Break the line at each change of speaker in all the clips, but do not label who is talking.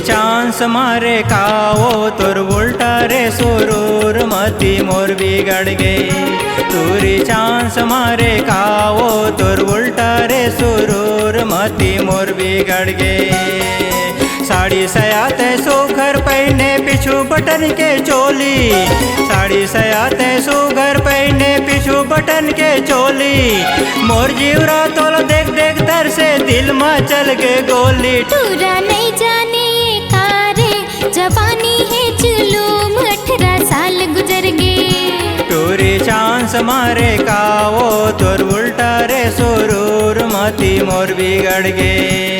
Chance मारे कावो तोर उल्टा रे सुरूर मती मोर बिगड़ गई। तूरी चांस मारे कावो तोर उल्टा रे सुरूर मती मोर बिगड़ गई। साड़ी सयाते सुघर पहने पिछू बटन के चोली, साड़ी सयाते सुघर पहने पिछू बटन के चोली। मोर जीवरा तोल देख देख दर से दिल में चल के गोली।
तूरा नहीं जाने जवानी है जुलूम 18 साल गुजर गए।
टूरी चांस मारे कावो तोर उल्टा रे सुरूर मती मोर बिगड़ गए।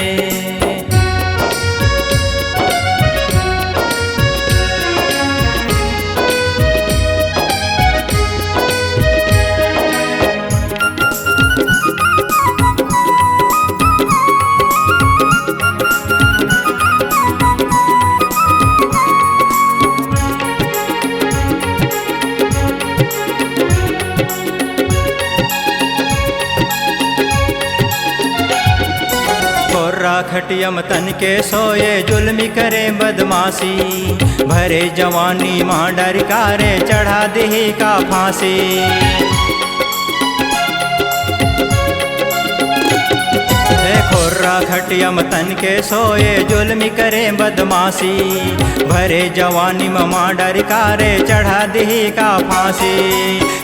खटियम तन के सोए जुल्मी करे बदमाशी, भरे जवानी मां डर कारे चढ़ा दही का फांसी। खोर्रा खटियम तन के सोए जुल्मी करे बदमाशी, भरे जवानी मां डर कारे चढ़ा दही का फांसी।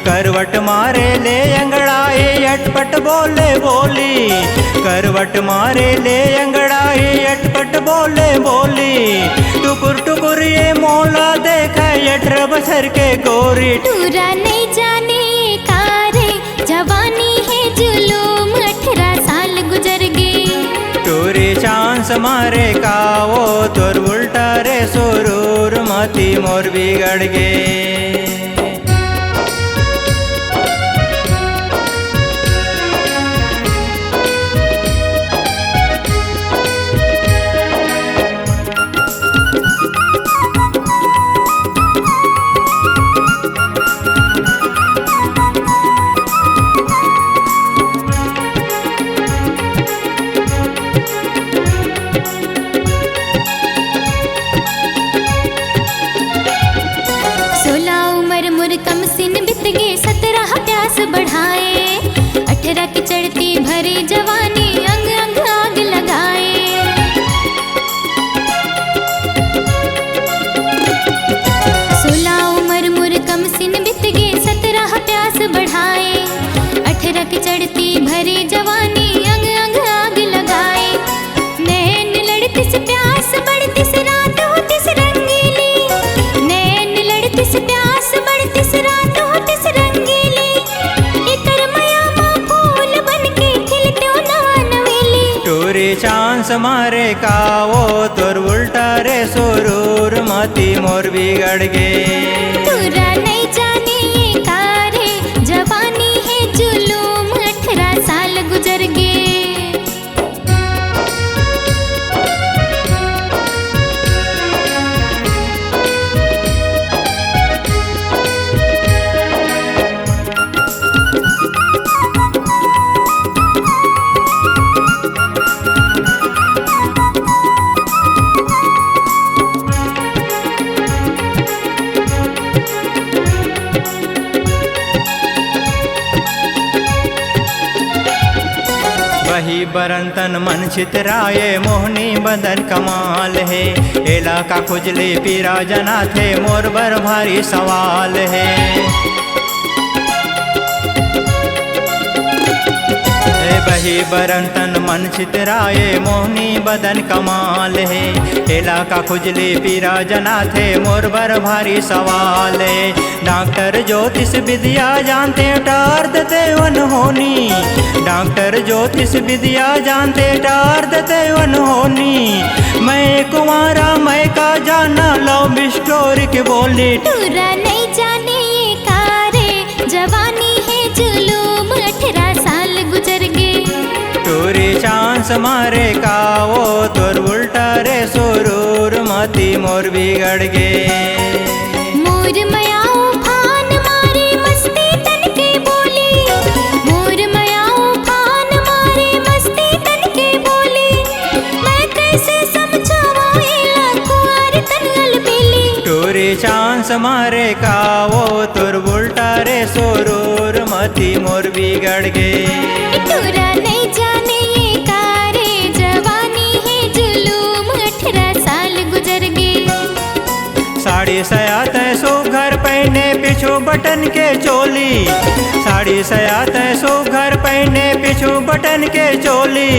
करवट मारे ले अंगड़ाए अटपट बोले बोली, करवट मारे ले अंगड़ाए अटपट बोले बोली। टुकुर टुकुर ये मौला देखा 18 बछर के गोरी।
टूरा नहीं जाने कारे जवानी है जुलूम 18 साल गुजर गए।
टूरी चांस मारे कावो तोर उल्टा रे सुरूर मती मोर बिगड़ गए।
कम सिन बित गे 17 प्यास बढ़ाए। 18 की चढ़ती भरी जवानी अंग अंग आग लगाए। 16 उम्र मुर कम सिन बित गे 17 प्यास बढ़ाए। 18 की चढ़ती भरी जवानी अंग अंग आग लगाए। नैन लड़ती से प्यास बढ़ती से रात होती से रंगीली, नैन लड़ती से प्यास बढ़ती से रात होती से रंगीली। इतर मया मां फूल बन के खिलते हो नवेली।
टूरी चांस मारे कावो तोर उल्टा रे सुरूर मती मोर बिगड़ गए।
तूरा नहीं जाने ये कारे जवानी है जुलूम 18 साल गुजर गए।
वही बरंतन मन छितराए मोहनी बदन कमाल है। एला का खुजली पीरा जना थे मोर बर भारी सवाल है। बही बरन तन मन चितराए मोहनी बदन कमाल है। हेला का खुजली पीरा जना थे मोर बर भारी सवाल है। डॉक्टर ज्योतिष विद्या जानते टार देते अनहोनी। डॉक्टर ज्योतिष विद्या जानते टार देते अनहोनी। मैं कुंवारा मैं का जाना लव स्टोरी की बोली।
टूरा नहीं जाने ये कारे जवानी है जुलूम 18 साल गुजर गए।
टूरी चांस मारे का वो तोर उल्टा रे सुरूर मती मोर बिगड़ गे।
मोर मयाओ फान मारे मस्ती तन के बोली। मोर मयाओ फान मारे मस्ती तन के बोली। मैं कैसे समझावा एला कुंवार तन अलबेली।
टूरी चांस मारे का वो तोर उल्टा रे सुरूर मती मोर बिगड़ गे।
टूरा नहीं जाने ये कारे जवानी है जुलूम 18 साल गुजर गए।
साड़ी सया तैसो घर पहने पिछू बटन के चोली। साड़ी सया तैसो घर पहने पिछू बटन के चोली।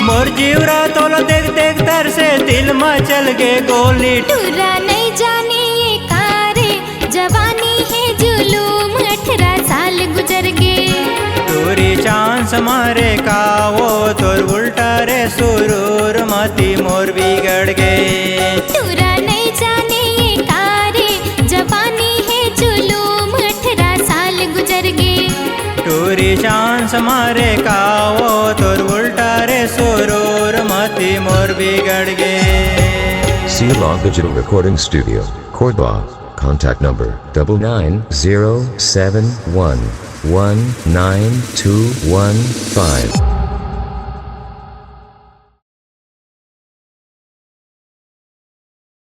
मोर जीवरा तोलो देख देख तर से दिल में चल गे गोली।
टूरा नहीं जाने ये कारे जवानी है जुलूम 18 साल गुजर गए।
टूरी चांस मारे का वो तोर उल्टा रे सुरूर मती मोर बिगड़ गे।
टूरा नहीं जाने ये कारे जवानी है जुलूम 18 साल गुजर गए।
टूरी चांस मारे का वो तोर उल्टा रे सुरूर मती मोर बिगड़ गे।
Ceylon Digital Recording Studio, Cordoba. Contact number 9907119215.